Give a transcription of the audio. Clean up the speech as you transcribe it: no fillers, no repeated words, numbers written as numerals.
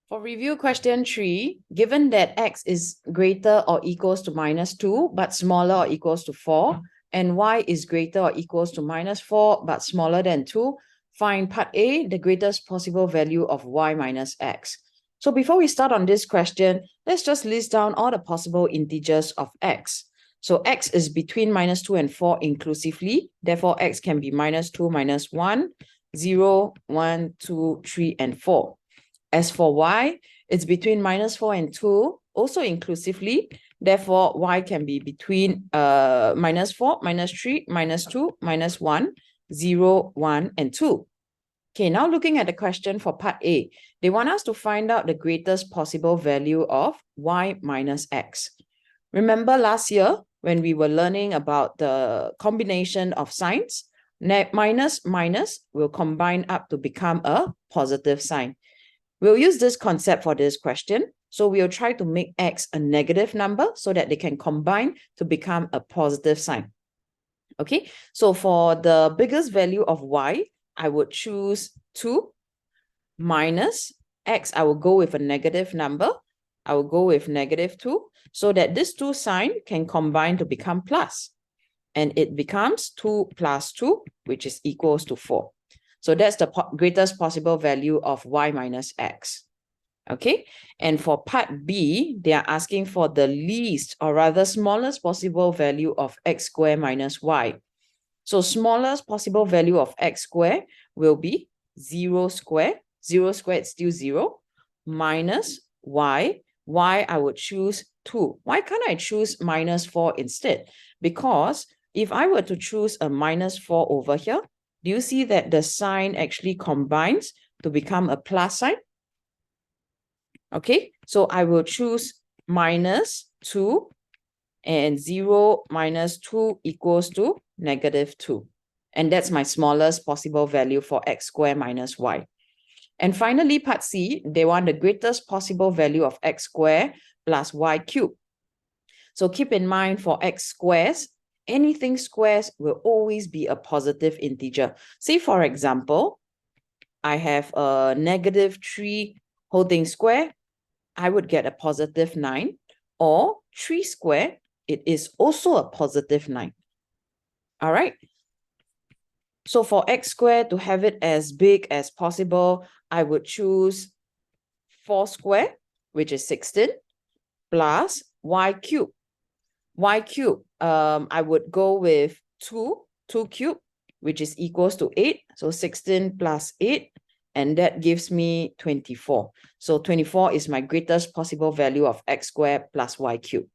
For review question 3, given that x is greater or equals to -2 but smaller or equals to 4, and y is greater or equals to -4 but smaller than 2, find part A, the greatest possible value of y minus x. So before we start on this question, let's just list down all the possible integers of x. So x is between -2 and 4 inclusively. Therefore, x can be -2, -1, 0, 1, 2, 3, and 4. As for y, it's between -4 and 2, also inclusively. Therefore, y can be between -4, -3, -2, -1, 0, 1, and 2. Okay, now looking at the question for part A, they want us to find out the greatest possible value of y minus x. Remember last year when we were learning about the combination of signs, minus will combine up to become a positive sign. We'll use this concept for this question. So we'll try to make x a negative number so that they can combine to become a positive sign. Okay, so for the biggest value of y, I would choose 2 minus x. I will go with a negative number. I will go with -2 so that this 2 sign can combine to become plus. And it becomes 2 plus 2, which is equals to 4. So that's the greatest possible value of y minus x. Okay, and for part B, they are asking for the least or rather smallest possible value of x squared minus y. So smallest possible value of x squared will be 0 squared. 0 squared is still 0 minus y. Y, I would choose 2. Why can't I choose -4 instead? Because if I were to choose a -4 over here, do you see that the sign actually combines to become a plus sign? Okay, so I will choose -2, and 0 minus 2 equals to -2. And that's my smallest possible value for x squared minus y. And finally, part C, they want the greatest possible value of x squared plus y cubed. So keep in mind for x squares, anything squares will always be a positive integer. Say, for example, I have a -3 whole thing square, I would get a positive 9, or 3 square, it is also a positive 9. All right. So for x squared, to have it as big as possible, I would choose 4 square, which is 16, plus y cubed. Y cubed, I would go with 2 cubed, which is equals to 8. So 16 plus 8, and that gives me 24. So 24 is my greatest possible value of x squared plus y cubed.